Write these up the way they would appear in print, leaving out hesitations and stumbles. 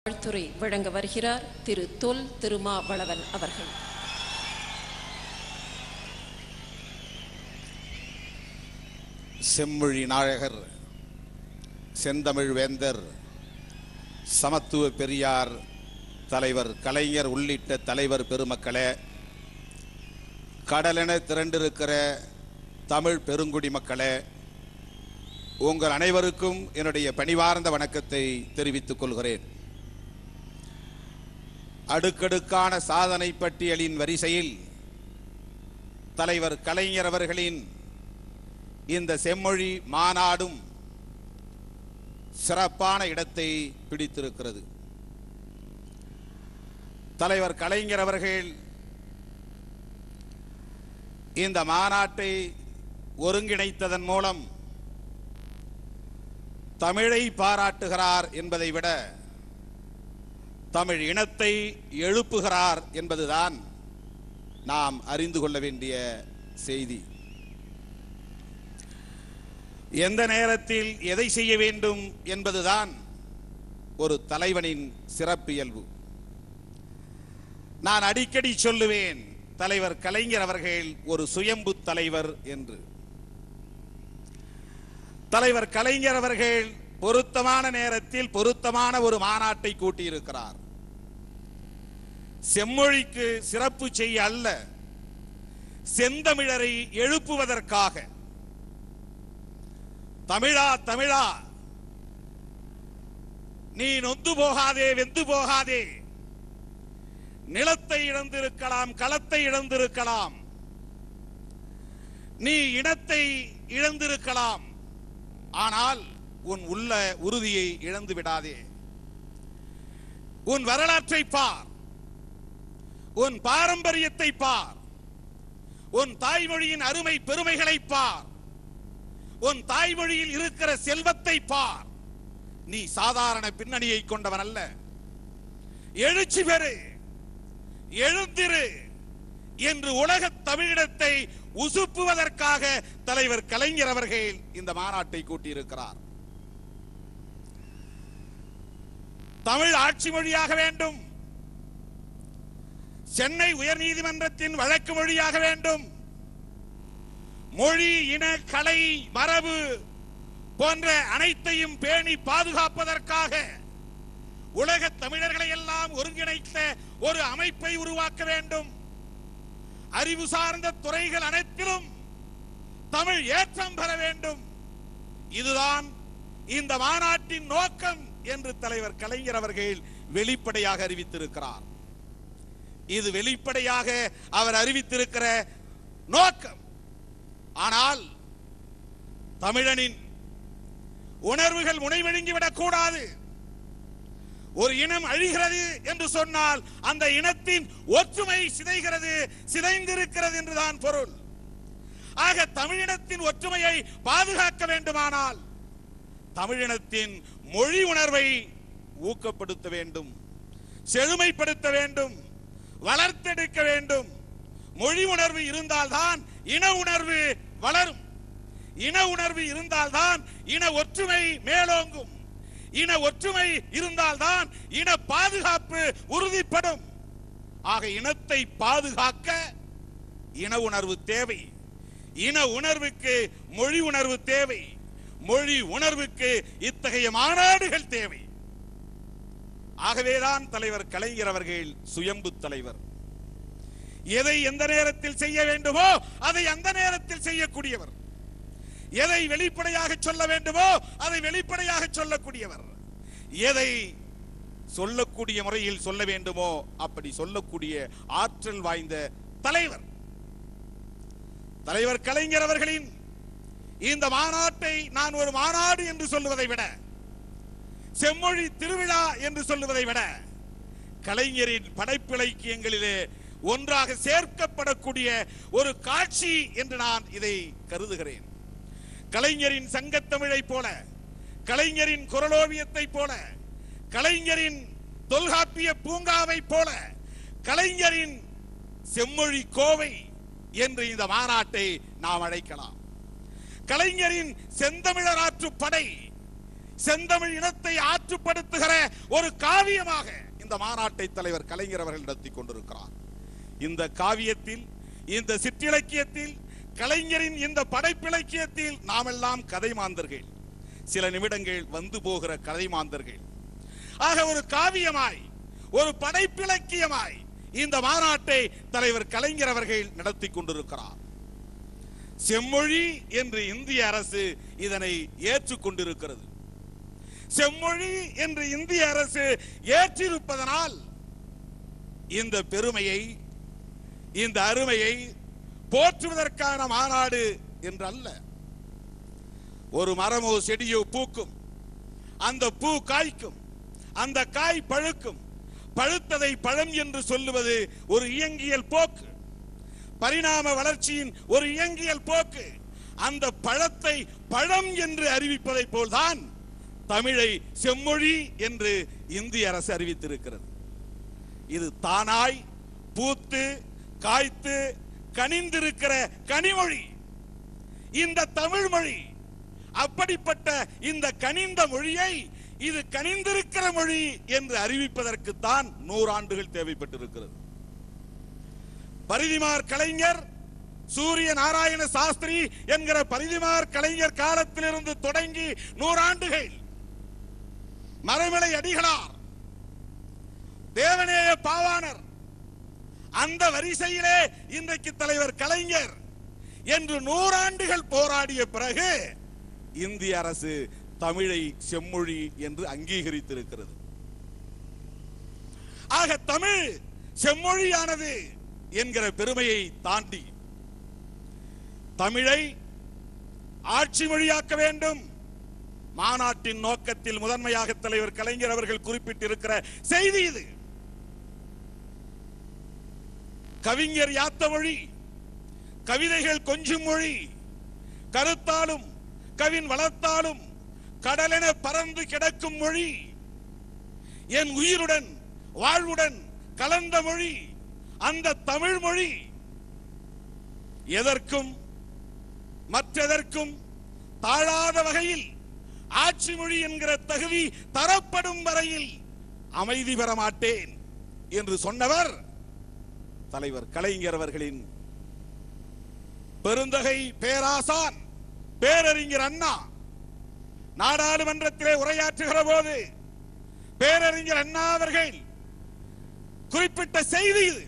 வாழ்த்துரை வழங்க வருகிறார் திரு தொல் திருமாவளவன் அவர்கள். செம்மொழி நாயகர், செந்தமிழ் வேந்தர், சமத்துவ பெரியார் தலைவர் கலைஞர் உள்ளிட்ட தலைவர் பெருமக்களே, கடலென திரண்டிருக்கிற தமிழ் பெருங்குடி மக்களே, உங்கள் அனைவருக்கும் என்னுடைய பணிவார்ந்த வணக்கத்தை தெரிவித்துக் கொள்கிறேன். அடுக்கடுக்கான சாதனை பட்டியலின் வரிசையில் தலைவர் கலைஞர் அவர்களின் இந்த செம்மொழி மாநாடும் சிறப்பான இடத்தை பிடித்திருக்கிறது. தலைவர் கலைஞர் அவர்கள் இந்த மாநாட்டை ஒருங்கிணைத்ததன் மூலம் தமிழை பாராட்டுகிறார் என்பதை விட தமிழ் இனத்தை எழுப்புகிறார் என்பதுதான் நாம் அறிந்து கொள்ள வேண்டிய செய்தி. எந்த நேரத்தில் எதை செய்ய வேண்டும் என்பதுதான் ஒரு தலைவனின் சிறப்பியல்பு. நான் அடிக்கடி சொல்லுவேன், தலைவர் கலைஞர் அவர்கள் ஒரு சுயம்பு தலைவர் என்று. தலைவர் கலைஞர் அவர்கள் பொருத்தமான நேரத்தில் பொருத்தமான ஒரு மாநாட்டை கூட்டியிருக்கிறார். செம்மொழிக்கு சிறப்பு செய்ய அல்ல, செந்தமிழரை எழுப்புவதற்காக. தமிழா தமிழா, நீ நொந்து போகாதே, வெந்து போகாதே. நிலத்தை இழந்திருக்கலாம், களத்தை இழந்திருக்கலாம், நீ இனத்தை இழந்திருக்கலாம், ஆனால் உன் உள்ள உறுதியை இழந்து விடாதே. உன் வரலாற்றை பார், உன் பாரம்பரியத்தை பார், உன் தாய்மொழியின் அருமை பெருமைகளை பார், உன் தாய்மொழியில் இருக்கிற செல்வத்தை பார். நீ சாதாரண பின்னணியை கொண்டவன் அல்ல. எழுச்சி பெறு, எழுந்திரு என்று உலக தமிழினத்தை உசுப்புவதற்காக தலைவர் கலைஞர் அவர்கள் இந்த மாநாட்டை கூட்டியிருக்கிறார். தமிழ் ஆட்சி மொழியாக வேண்டும், சென்னை உயர்நீதிமன்றத்தின் வழக்கு மொழியாக வேண்டும், மொழி, இன, கலை, மரபு போன்ற அனைத்தையும் பேணி பாதுகாப்பதற்காக உலக தமிழர்களை எல்லாம் ஒருங்கிணைத்த ஒரு அமைப்பை உருவாக்க வேண்டும். அறிவு சார்ந்த துறைகள் அனைத்திலும் தமிழ் ஏற்றம் பெற வேண்டும். இதுதான் இந்த மாநாட்டின் நோக்கம் என்று தலைவர் கலைஞர் அவர்கள் வெளிப்படையாக அறிவித்திருக்கிறார். இது வெளிப்படையாக அவர் அறிவித்திருக்கிற நோக்கம். ஆனால் தமிழனின் உணர்வுகள் முனைவழுங்கிவிடக் கூடாது. ஒரு இனம் அழிகிறது என்று சொன்னால் அந்த இனத்தின் ஒற்றுமை சிதைகிறது, சிதைந்திருக்கிறது என்றுதான் பொருள். ஆக தமிழினத்தின் ஒற்றுமையை பாதுகாக்க வேண்டுமானால் தமிழினத்தின் மொழி உணர்வை ஊக்கப்படுத்த வேண்டும், செழுமைப்படுத்த வேண்டும், வளர்த்தெடுக்க வேண்டும். மொழி உணர்வு இருந்தால்தான் இன உணர்வு வளரும். இன உணர்வு இருந்தால்தான் இன ஒற்றுமை மேலோங்கும். இன ஒற்றுமை இருந்தால்தான் இன பாதுகாப்பு உறுதிப்படும். ஆக இனத்தை பாதுகாக்க இன உணர்வு தேவை. இன உணர்வுக்கு மொழி உணர்வு தேவை. மொழி உணர்வுக்கு இத்தகைய மாநாடுகள் தேவை. ஆகவேதான் தலைவர் கலைஞர் அவர்கள் சுயம்பு தலைவர். எதை எந்த நேரத்தில் செய்ய வேண்டுமோ அதை அந்த நேரத்தில் செய்யக்கூடியவர். எதை வெளிப்படையாக சொல்ல வேண்டுமோ அதை வெளிப்படையாக சொல்லக்கூடியவர். எதை சொல்லக்கூடிய முறையில் சொல்ல வேண்டுமோ அப்படி சொல்லக்கூடிய ஆற்றல் வாய்ந்த தலைவர். தலைவர் கலைஞர் அவர்களின் இந்த மாநாட்டை நான் ஒரு மாநாடு என்று சொல்லுவதை விட, செம்மொழி திருவிழா என்று சொல்லுவதை விட, கலைஞரின் படைப்பிலக்கியங்களிலே ஒன்றாக சேர்க்கப்படக்கூடிய ஒரு காட்சி என்று நான் இதை கருதுகிறேன். கலைஞரின் சங்கத்தமிழை போல, கலைஞரின் குரலோவியத்தை போல, கலைஞரின் தொல்காப்பிய பூங்காவை போல, கலைஞரின் செம்மொழி கோவை என்று இந்த மாநாட்டை நாம் அழைக்கலாம். கலைஞரின் செந்தமிழராற்று படை செந்தமிழ் இனத்தை ஆற்றுப்படுத்துகிற ஒரு காவியமாக இந்த மாநாட்டை தலைவர் கலைஞர் அவர்கள் நடத்தி கொண்டிருக்கிறார். இந்த காவியத்தில், இந்த சிற்றிலக்கியத்தில், கலைஞரின் இந்த படைப்பிலக்கியத்தில் நாமெல்லாம் கதை மாந்தர்கள், சில நிமிடங்கள் வந்து போகிற கதை மாந்தர்கள். ஆக ஒரு காவியமாய், ஒரு படைப்பிலக்கியமாய் இந்த மாநாட்டை தலைவர் கலைஞர் அவர்கள் நடத்தி கொண்டிருக்கிறார். செம்மொழி என்று இந்திய அரசு இதனை ஏற்றுக்கொண்டிருக்கிறது. செம்மொழி என்று இந்திய அரசு ஏற்றிருப்பதனால் இந்த பெருமையை, இந்த அருமையை போற்றுவதற்கான மாநாடு என்று அல்ல. ஒரு மரமோ செடியோ பூக்கும், அந்த பூ காய்க்கும், அந்த காய் பழுக்கும். பழுத்ததை பழம் என்று சொல்லுவது ஒரு இயங்கியல் போக்கு, பரிணாம வளர்ச்சியின் ஒரு இயங்கியல் போக்கு. அந்த பழத்தை பழம் என்று அறிவிப்பதை போல்தான் தமிழை செம்மொழி என்று இந்திய அரசு அறிவித்திருக்கிறது. இது தானாய் பூத்து காய்த்து கனிந்திருக்கிற கனிமொழி இந்த தமிழ் மொழி. அப்படிப்பட்ட இந்த கனிந்த மொழியை இது கனிந்திருக்கிற மொழி என்று அறிவிப்பதற்குத்தான் 100 ஆண்டுகள் தேவைப்பட்டிருக்கிறது. பரிதிமார் கலைஞர், சூரிய நாராயண சாஸ்திரி என்கிற பரிதிமார் கலைஞர் காலத்திலிருந்து தொடங்கி 100 ஆண்டுகள், மறைமலை அடிகளார், தேவநேய பாவாணர், அந்த வரிசையிலே இன்றைக்கு தலைவர் கலைஞர் என்று 100 ஆண்டுகள் போராடிய பிறகு இந்திய அரசு தமிழை செம்மொழி என்று அங்கீகரித்திருக்கிறது. ஆக தமிழ் செம்மொழியானது என்கிற பெருமையை தாண்டி தமிழை ஆட்சி மொழியாக்க வேண்டும். மாநாட்டின் நோக்கத்தில் முதன்மையாக தலைவர் கலைஞர் அவர்கள் குறிப்பிட்டிருக்கிற செய்தி இது. கவிஞர் யாத்த மொழி, கவிதைகள் கொஞ்சும் மொழி, கருத்தாலும் கவின் வளர்த்தாலும் கடலென பறந்து கிடக்கும் மொழி, என் உயிருடன் வாழ்வுடன் கலந்த மொழி அந்த தமிழ் மொழி. எதற்கும் மற்றதற்கும் தாழாத வகையில் ஆட்சி மொழி என்கிற தகுதி தரப்படும் வரையில் அமைதி பெற மாட்டேன் என்று சொன்னவர் தலைவர் கலைஞர் அவர்களின் பெருந்தகை பேராசான் பேரறிஞர் அண்ணா. நாடாளுமன்றத்திலே உரையாற்றுகிற போது பேரறிஞர் அண்ணா அவர்கள் குறிப்பிட்ட செய்தி இது.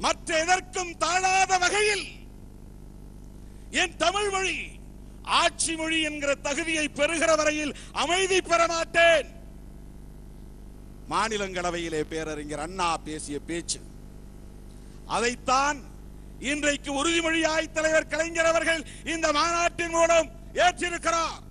மற்ற எதற்கும் தாழாத வகையில் என் தமிழ் மொழி ஆட்சி மொழி என்கிற தகுதியை பெறுகிற வரையில் அமைதி பெற மாட்டேன். மாநிலங்களவையிலே பேரறிஞர் அண்ணா பேசிய பேச்சு, அதைத்தான் இன்றைக்கு உறுதிமொழியாய் தலைவர் கலைஞர் அவர்கள் இந்த மாநாட்டின் மூலம் ஏற்றிருக்கிறார்.